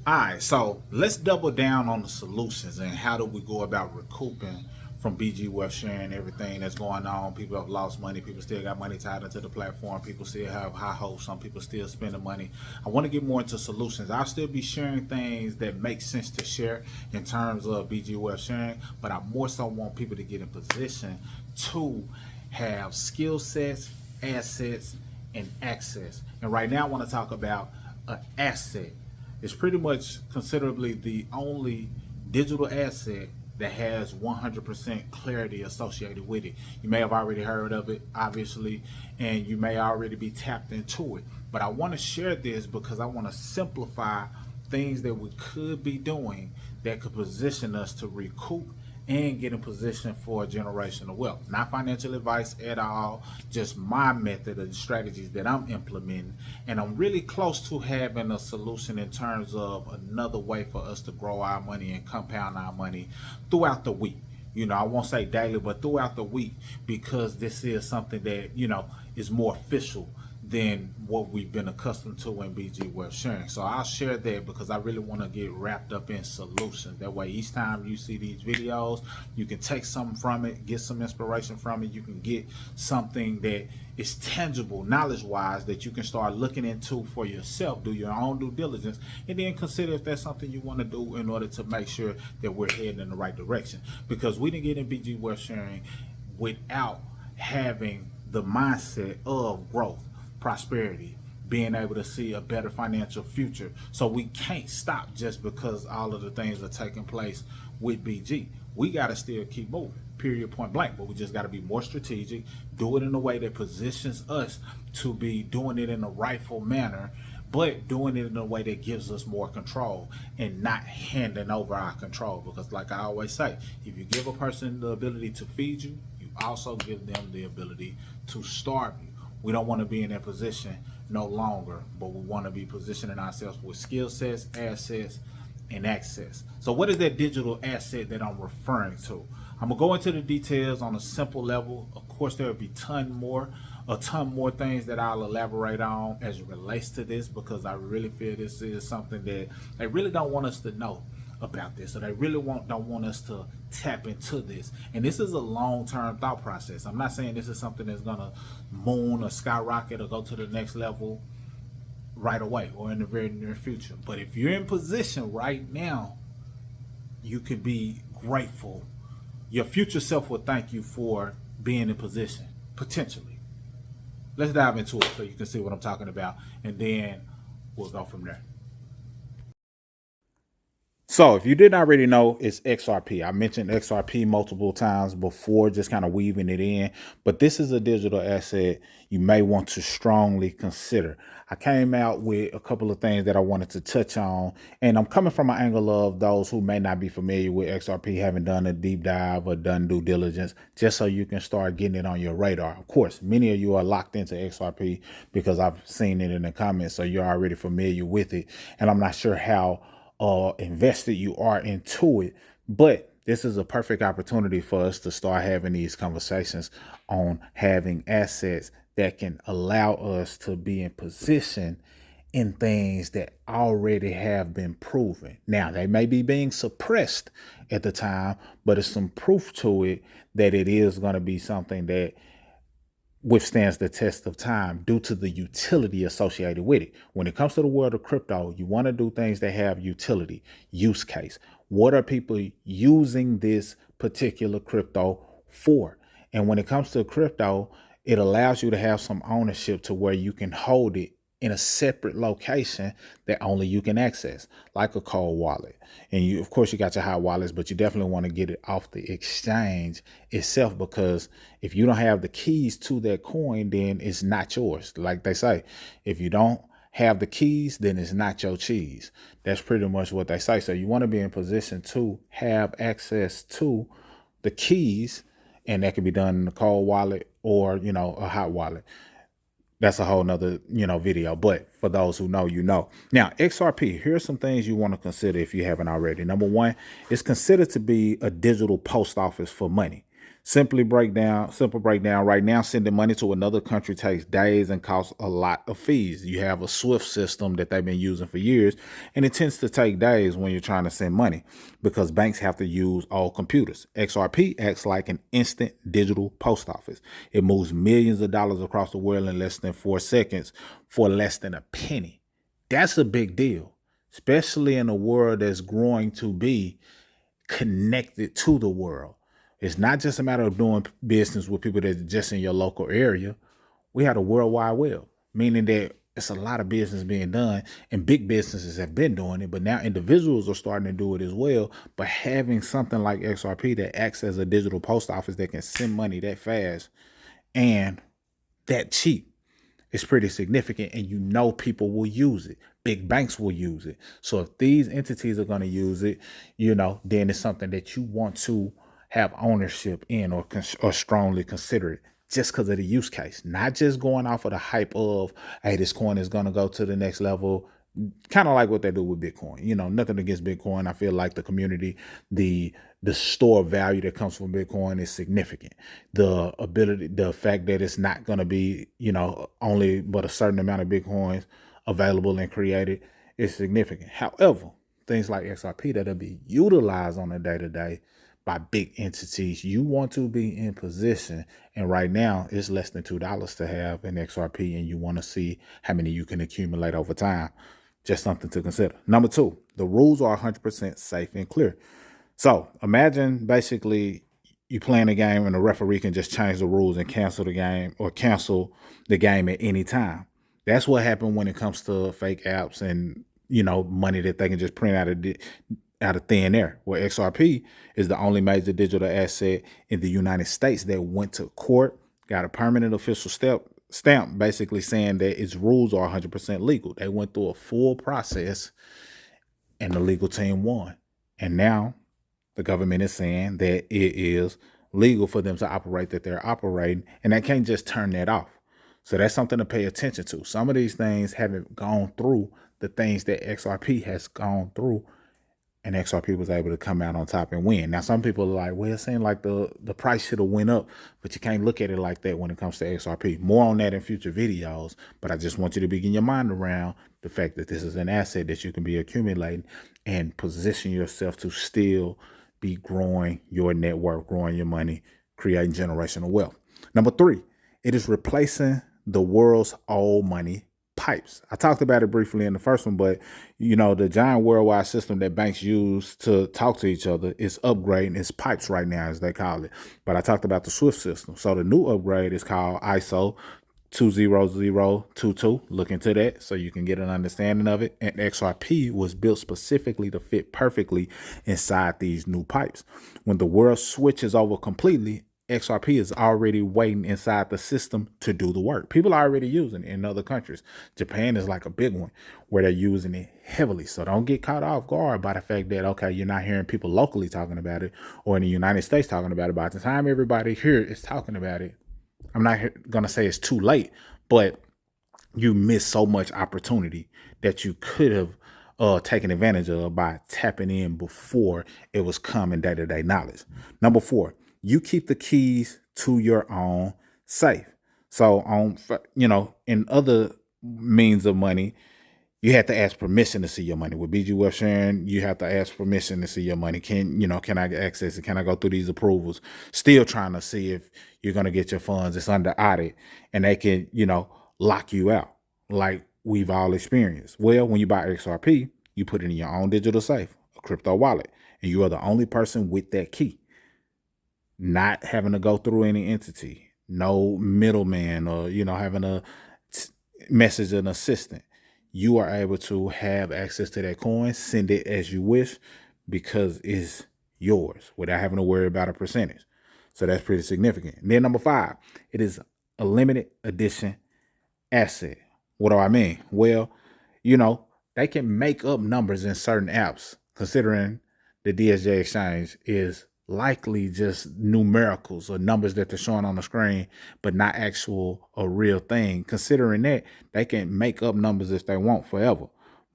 All right, so let's double down on the solutions and how do we go about recouping from BG Wealth sharing everything that's going on. People have lost money. People still got money tied into the platform. People still have high hopes. Some people still spending money. I want to get more into solutions. I'll still be sharing things that make sense to share in terms of BG Wealth sharing, but I more so want people to get in position to have skill sets, assets, and access. And right now I want to talk about an asset. It's pretty much considerably the only digital asset that has 100% clarity associated with it. You may have already heard of it, obviously, and you may already be tapped into it. But I want to share this because I want to simplify things that we could be doing that could position us to recoup and get in position for generational wealth. Not financial advice at all, just my method of the strategies that I'm implementing. And I'm really close to having a solution in terms of another way for us to grow our money and compound our money throughout the week. I won't say daily, but throughout the week, because this is something that, is more official than what we've been accustomed to in BG Wealth sharing. So I'll share that because I really want to get wrapped up in solutions. That way, each time you see these videos, you can take something from it, get some inspiration from it. You can get something that is tangible, knowledge-wise, that you can start looking into for yourself, do your own due diligence, and then consider if that's something you want to do in order to make sure that we're heading in the right direction. Because we didn't get in BG Wealth sharing without having the mindset of growth, prosperity, being able to see a better financial future. So we can't stop just because all of the things are taking place with BG. We got to still keep moving, period, point blank. But we just got to be more strategic, do it in a way that positions us to be doing it in a rightful manner, but doing it in a way that gives us more control and not handing over our control. Because like I always say, if you give a person the ability to feed you, you also give them the ability to starve you. We don't want to be in that position no longer, but we want to be positioning ourselves with skill sets, assets, and access. So what is that digital asset that I'm referring to? I'm gonna go into the details on a simple level. Of course, there will be a ton more things that I'll elaborate on as it relates to this, because I really feel this is something that they really don't want us to know about this. So they really don't want us to tap into this. And this is a long-term thought process. I'm not saying this is something that's gonna moon or skyrocket or go to the next level right away or in the very near future. But if you're in position right now, you can be grateful. Your future self will thank you for being in position, potentially. Let's dive into it so you can see what I'm talking about, and then we'll go from there. So if you didn't already know, it's XRP. I mentioned XRP multiple times before, just kind of weaving it in, but this is a digital asset you may want to strongly consider. I came out with a couple of things that I wanted to touch on, and I'm coming from an angle of those who may not be familiar with XRP, haven't done a deep dive or done due diligence, just so you can start getting it on your radar. Of course, many of you are locked into XRP because I've seen it in the comments, so you're already familiar with it, and I'm not sure how invested you are into it, but this is a perfect opportunity for us to start having these conversations on having assets that can allow us to be in position in things that already have been proven. Now, they may be being suppressed at the time, but it's some proof to it that it is going to be something that withstands the test of time due to the utility associated with it. When it comes to the world of crypto, you want to do things that have utility, use case. What are people using this particular crypto for? And when it comes to crypto, it allows you to have some ownership to where you can hold it in a separate location that only you can access, like a cold wallet. And you, of course, you got your hot wallets, but you definitely want to get it off the exchange itself, because if you don't have the keys to that coin, then it's not yours. Like they say, if you don't have the keys, then it's not your cheese. That's pretty much what they say. So you want to be in position to have access to the keys, and that can be done in a cold wallet or, a hot wallet. That's a whole nother, video. But for those who know, Now, XRP, here's some things you want to consider if you haven't already. Number one, it's considered to be a digital post office for money. Simple breakdown. Right now, sending money to another country takes days and costs a lot of fees. You have a SWIFT system that they've been using for years, and it tends to take days when you're trying to send money because banks have to use all computers. XRP acts like an instant digital post office. It moves millions of dollars across the world in less than 4 seconds for less than a penny. That's a big deal, especially in a world that's growing to be connected to the world. It's not just a matter of doing business with people that's just in your local area. We have a World Wide Web, meaning that it's a lot of business being done, and big businesses have been doing it, but now individuals are starting to do it as well. But having something like XRP that acts as a digital post office that can send money that fast and that cheap, it's pretty significant, and you know people will use it. Big banks will use it. So if these entities are going to use it, then it's something that you want to have ownership in or strongly consider it just because of the use case, not just going off of the hype of, hey, this coin is going to go to the next level. Kind of like what they do with Bitcoin. Nothing against Bitcoin. I feel like the community, the store value that comes from Bitcoin is significant. The fact that it's not going to be, only but a certain amount of Bitcoins available and created is significant. However, things like XRP that'll be utilized on a day-to-day by big entities, you want to be in position. And right now it's less than $2 to have an XRP, and you want to see how many you can accumulate over time. Just something to consider. Number 2, the rules are 100% safe and clear. So imagine basically you playing a game and the referee can just change the rules and cancel the game or cancel the game at any time. That's what happened when it comes to fake apps and, money that they can just print out of thin air. Where XRP is the only major digital asset in the United States that went to court, got a permanent official stamp, basically saying that its rules are 100% legal. They went through a full process and the legal team won. And now the government is saying that it is legal for them to operate that they're operating, and they can't just turn that off. So that's something to pay attention to. Some of these things haven't gone through the things that XRP has gone through, and XRP was able to come out on top and win. Now, some people are like, well, it seems like the price should have went up, but you can't look at it like that when it comes to XRP. More on that in future videos, but I just want you to begin your mind around the fact that this is an asset that you can be accumulating and position yourself to still be growing your network, growing your money, creating generational wealth. Number 3, it is replacing the world's old money pipes. I talked about it briefly in the first one, but the giant worldwide system that banks use to talk to each other is upgrading its pipes right now, as they call it. But I talked about the SWIFT system. So the new upgrade is called ISO 20022. Look into that so you can get an understanding of it. And XRP was built specifically to fit perfectly inside these new pipes. When the world switches over completely, XRP is already waiting inside the system to do the work. People are already using it in other countries. Japan is like a big one where they're using it heavily. So don't get caught off guard by the fact that, okay, you're not hearing people locally talking about it or in the United States talking about it. By the time everybody here is talking about it, I'm not going to say it's too late, but you miss so much opportunity that you could have taken advantage of by tapping in before it was common day-to-day knowledge. Number 4, you keep the keys to your own safe. So in other means of money, you have to ask permission to see your money. With BGWeb sharing, you have to ask permission to see your money. Can I access it? Can I go through these approvals? Still trying to see if you're going to get your funds. It's under audit, and they can, lock you out like we've all experienced. Well, when you buy XRP, you put it in your own digital safe, a crypto wallet, and you are the only person with that key. Not having to go through any entity, no middleman, or, having a message an assistant. You are able to have access to that coin, send it as you wish, because it's yours without having to worry about a percentage. So that's pretty significant. And then number 5, it is a limited edition asset. What do I mean? Well, they can make up numbers in certain apps, considering the DSJ exchange is likely just numericals or numbers that they're showing on the screen, but not actual or real thing. Considering that, they can make up numbers if they want forever,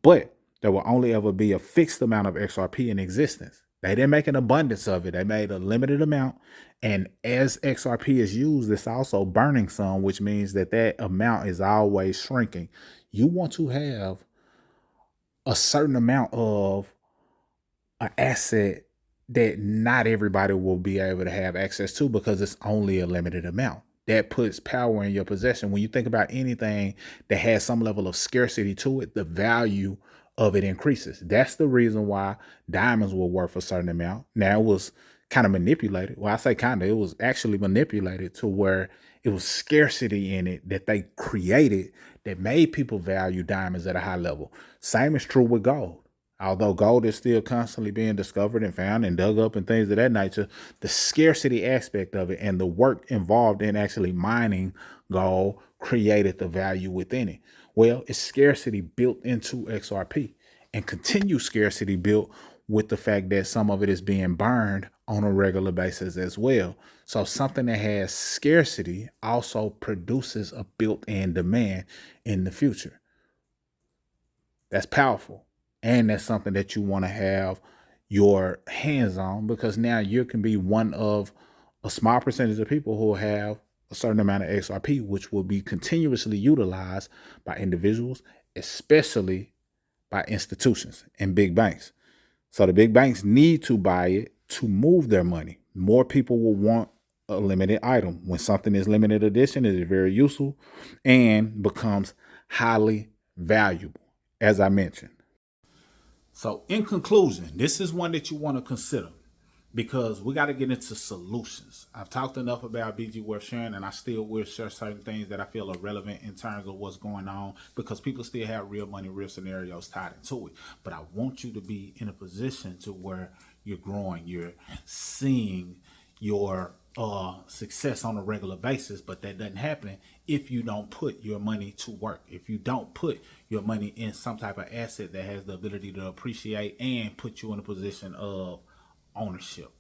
but there will only ever be a fixed amount of XRP in existence. They didn't make an abundance of it. They made a limited amount. And as XRP is used, it's also burning some, which means that that amount is always shrinking. You want to have a certain amount of an asset that not everybody will be able to have access to because it's only a limited amount. That puts power in your possession. When you think about anything that has some level of scarcity to it, the value of it increases. That's the reason why diamonds were worth a certain amount. Now, it was kind of manipulated. Well, I say kind of, it was actually manipulated to where it was scarcity in it that they created that made people value diamonds at a high level. Same is true with gold. Although gold is still constantly being discovered and found and dug up and things of that nature, the scarcity aspect of it and the work involved in actually mining gold created the value within it. Well, it's scarcity built into XRP and continued scarcity built with the fact that some of it is being burned on a regular basis as well. So something that has scarcity also produces a built-in demand in the future. That's powerful. And that's something that you want to have your hands on, because now you can be one of a small percentage of people who have a certain amount of XRP, which will be continuously utilized by individuals, especially by institutions and big banks. So the big banks need to buy it to move their money. More people will want a limited item. When something is limited edition, it is very useful and becomes highly valuable, as I mentioned. So in conclusion, this is one that you want to consider because we got to get into solutions. I've talked enough about BG worth sharing, and I still will share certain things that I feel are relevant in terms of what's going on because people still have real money, real scenarios tied into it. But I want you to be in a position to where you're growing, you're seeing your success on a regular basis, but that doesn't happen if you don't put your money to work. If you don't put your money in some type of asset that has the ability to appreciate and put you in a position of ownership.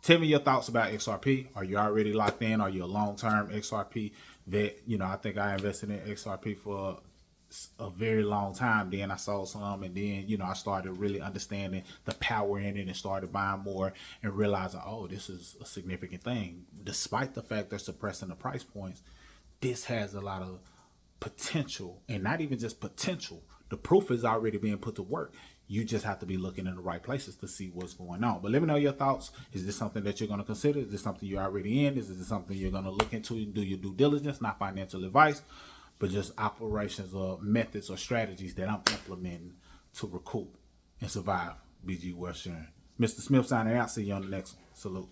Tell me your thoughts about XRP. Are you already locked in? Are you a long-term XRP vet? You know, I think I invested in XRP for a very long time. Then I sold some, and then, you know, I started really understanding the power in it and started buying more and realizing, oh, this is a significant thing. Despite the fact they're suppressing the price points, this has a lot of potential, and not even just potential. The proof is already being put to work. You just have to be looking in the right places to see what's going on. But let me know your thoughts. Is this something that you're going to consider? Is this something you're already in? Is this something you're going to look into and do your due diligence? Not financial advice, but just operations or methods or strategies that I'm implementing to recoup and survive BG worth sharing. Mr. Smith signing out. See you on the next one. Salute.